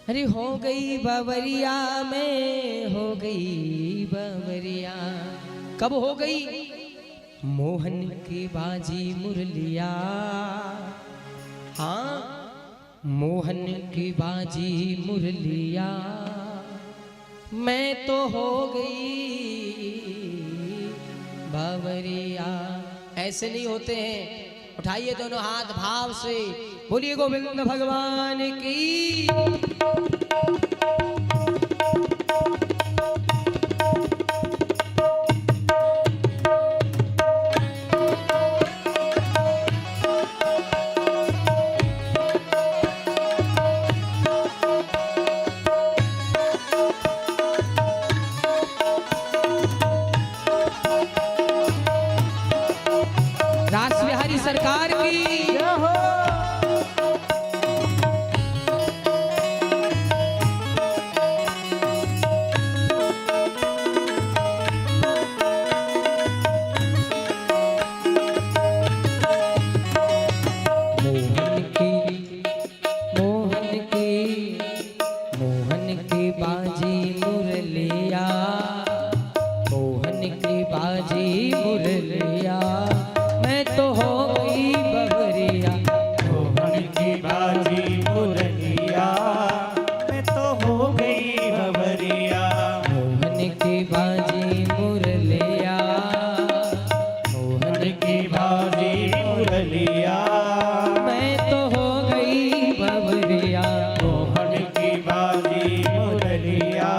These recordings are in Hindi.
अरे हो गई बावरिया में, हो गई बावरिया। कब हो गई? मोहन की बाजी मुरलिया। हाँ, मोहन की बाजी मुरलिया। मैं तो हो गई बावरिया। ऐसे नहीं होते हैं। उठाइए दोनों हाथ भाव से, बोलिए गोविंद भगवान की। रासबिहारी सरकार की। मोहन की बाजी मुरलिया, मोहन की बाजी मुरलिया। मैं तो हो गई बबरिया। मोहन की बाजी मुरलिया, मैं तो हो गई बबरिया। मोहन की बाजी मुरलिया, मोहन की बाजी मुरलिया, मैं तो हो गई बबरिया। मोहन की बाजी मुरलिया,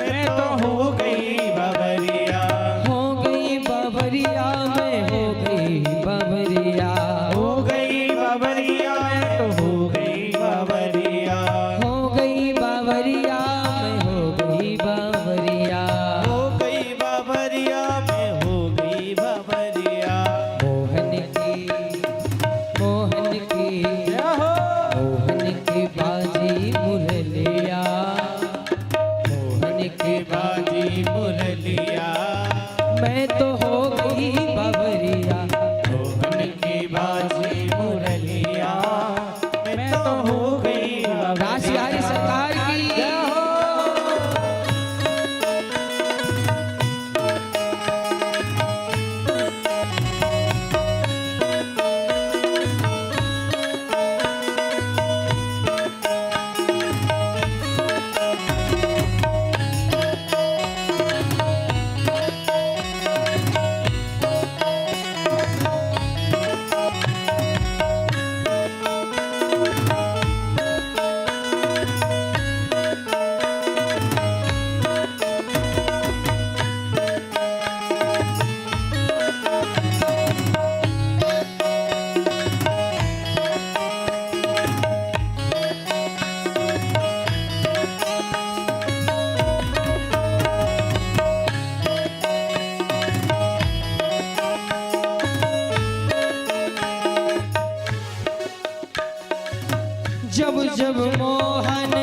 मैं तो हो गई बबरिया। हो गई बबरिया, मैं हो गई बबरिया। हो गई बबरिया, मैं तो हो गई बबरिया। हो गई बावरिया, मैं हो गई बावरिया। हो गई बबरिया, मैं हो गई बबरिया। मोहन की, मोहन की, मोहन की बाजी मुरलिया, मोहन की बाजी मुरलिया, मैं तो हो गई बावरिया। मोहन की बाजी मुरलिया, मैं तो हो गई रासबिहारी सरकार की। जब जब मोहन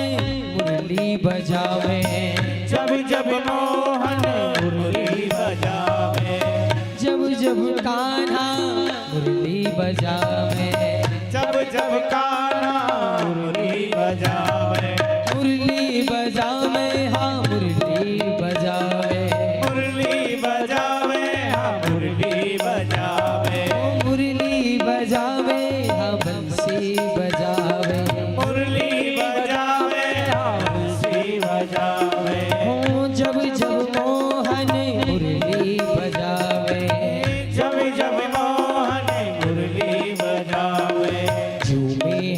मुरली बजावे, जब जब मोहन मुरली बजावे, जब जब कान्हा मुरली बजावे, जब जब कान्हा मुरली बजावे, मुरली बजावे, हाँ मुरली बजावे। मुरली बजावे, हाँ मुरली बजावे, मुरली बजावे, हाँ बंसी बजावे। मुरली बजावे, हाँ बंसी बजावे। हो जब जब मोहन मुरली बजावे, जब जब मोहन मुरली बजावे, झूमे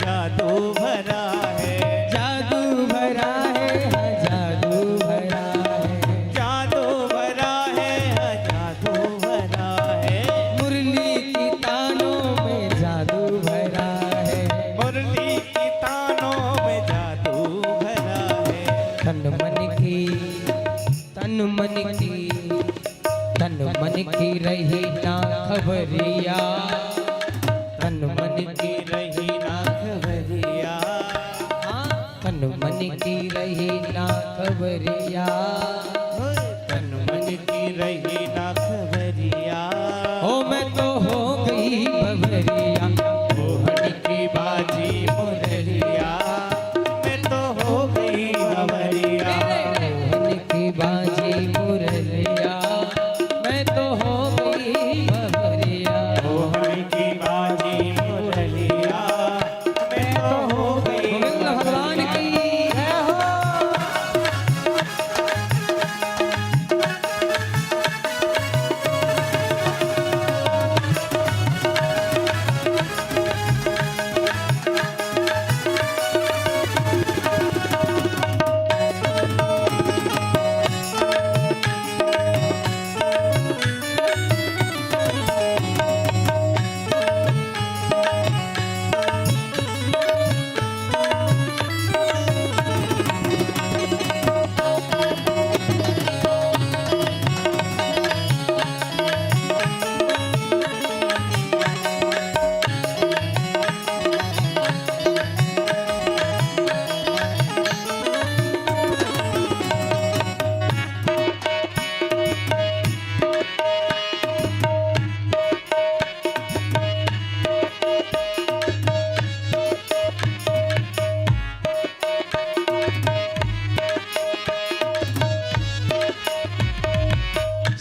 जादू भरा है, जादू भरा है, हाँ जादू भरा है, जादू भरा है, जादू भरा है, मुरली की तानों में जादू भरा है, मुरली की तानों में जादू भरा है, तन मन की तन मन की तन मन की रही ना खबरिया, तन मन की रही ना खबरिया, तन मन की रही ना खबरिया, तन मन की रही ना खबरिया, ओ मैं तो हो गई बबरिया, मोहन की बाजी मुरलिया, मैं तो हो गई बबरिया, मोहन की बाजी मुरलिया, मैं तो हो गई बबरिया, मोहन की बाजी मुरलिया, मैं तो हो गई गोविंद भगवान की जय हो।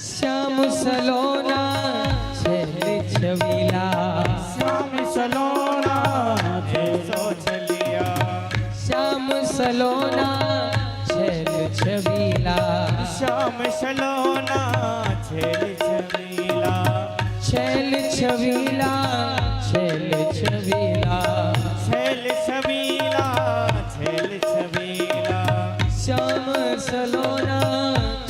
श्याम सलोना छेल छबीला, श्याम सलोना जैसो चलिया, श्याम सलोना छेल छबीला, श्याम सलोना छेल छबीला, छेल छबीला, छेल छबीला, छेल छबीला, छेल छबीला, श्याम सलोना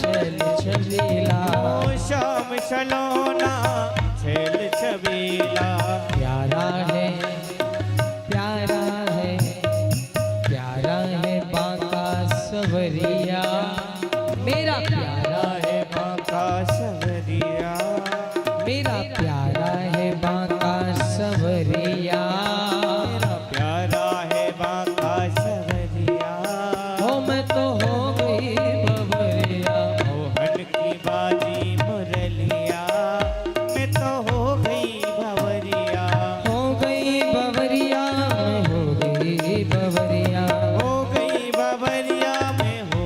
छेल छबीला, ओ श्याम सलोना छेल छबीला, प्यारा है प्यारा है प्यारा है बांका सवरिया, मेरा प्यारा है बांका सवरिया, मेरा प्यारा है बांका सवरिया, मेरा प्यारा है बांका सवरिया, हो मैं तो हो गई बबरिया, मोहन की बाजी मुरलिया, मैं तो हो गई भवरिया, हो गई बबरिया, मैं हो गई बबरिया, हो गई बबरिया, मैं हो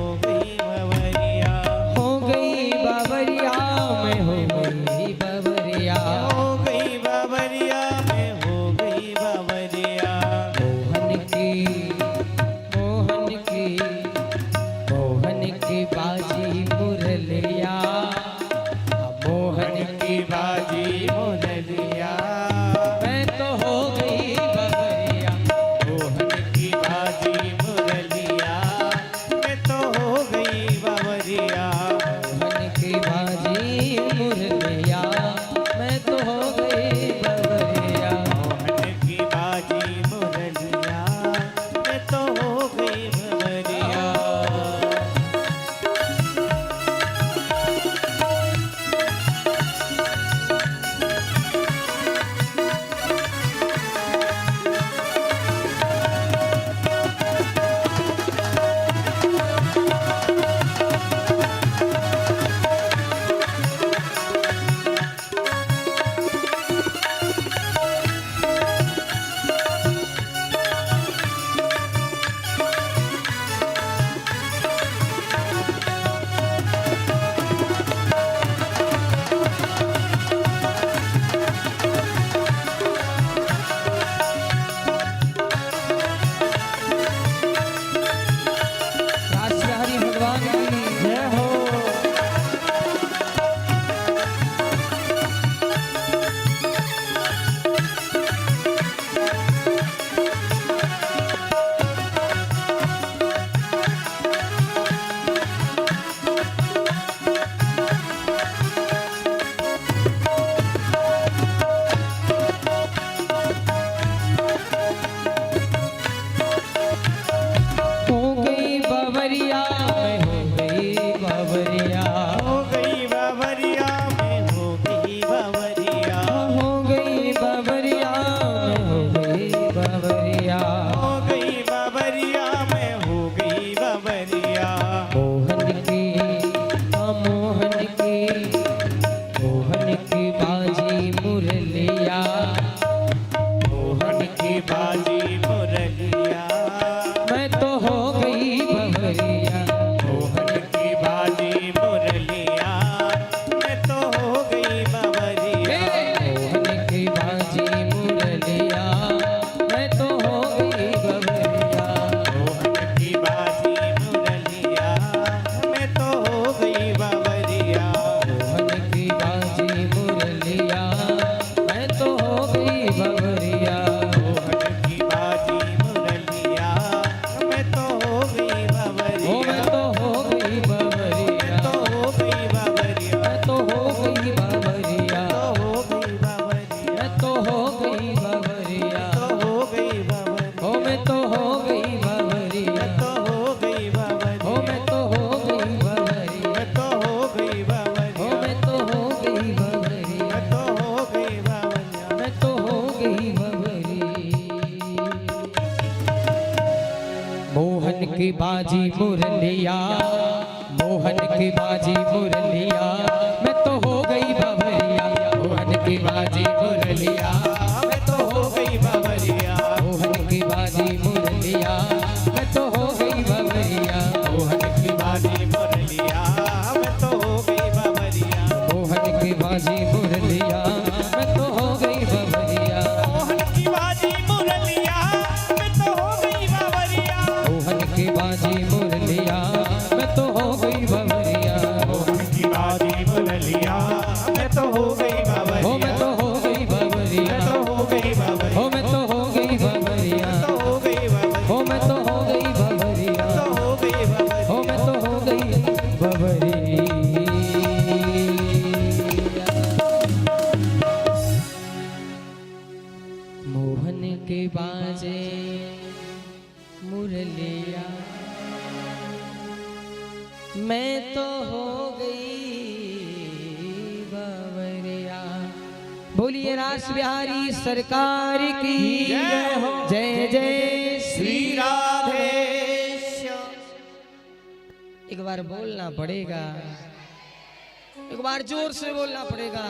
मुरलिया मैं तो हो गई बवरिया। मोहन की बाजी मुरलिया मैं तो हो गई बवरिया मोहन की बाजी मुरलिया मैं तो हो गई बवरिया। मोहन की बाजी मुरलिया मैं तो हो गई बवरिया मोहन की बाजी मुरलिया मैं तो हो गई बवरिया। मोहन की बाजी मुरलिया मैं तो हो गई बवरिया ओ मैं तो हो गई बवरिया। तो हो गई बवरिया मैं तो हो गई बवरिया। तो हो गई बवरिया मैं तो हो गई बवरिया। तो हो गई बवरिया ओ मैं तो हो गई बवरिया। तो हो गई बवरिया ओ मैं तो हो गई बवरिया। तो हो गई बवरिया ओ मैं तो हो गई बवरिया। तो हो गई बवरिया मैं तो हो गई बवरिया। मोहन की बाजी मुरलिया मोहन की बाजी मुरलिया मैं तो हो गई बवरिया। मोहन की बाजी मुरलिया मैं तो हो गई बवरिया मोहन की बाजी मुरलिया मैं तो हो गई बवरिया। मोहन की बाजी मुरलिया मैं तो हो गई बवरिया मोहन की बाजी मुरलिया मैं तो हो गई बवरिया। मोहन की बाजी मुरलिया मैं तो हो गई बवरिया मोहन की बाजी मुरलिया मैं तो हो गई बवरिया। मोहन की बाजी मुरलिया मैं तो हो गई बवरिया हो मैं तो हो गई बवरिया। तो हो गई बवरिया हो मैं तो हो गई बवरिया। तो हो गई बवरिया हो मैं तो हो गई बवरिया। तो हो गई बवरिया हो मैं तो हो गई बवरिया। मोहन के बाजे मुरलिया मैं तो हो गई बवरिया। बोलिए रास बिहारी सरकार की जय हो। जय जय श्री राधे एक बार बोलना पड़ेगा, एक बार जोर से बोलना पड़ेगा।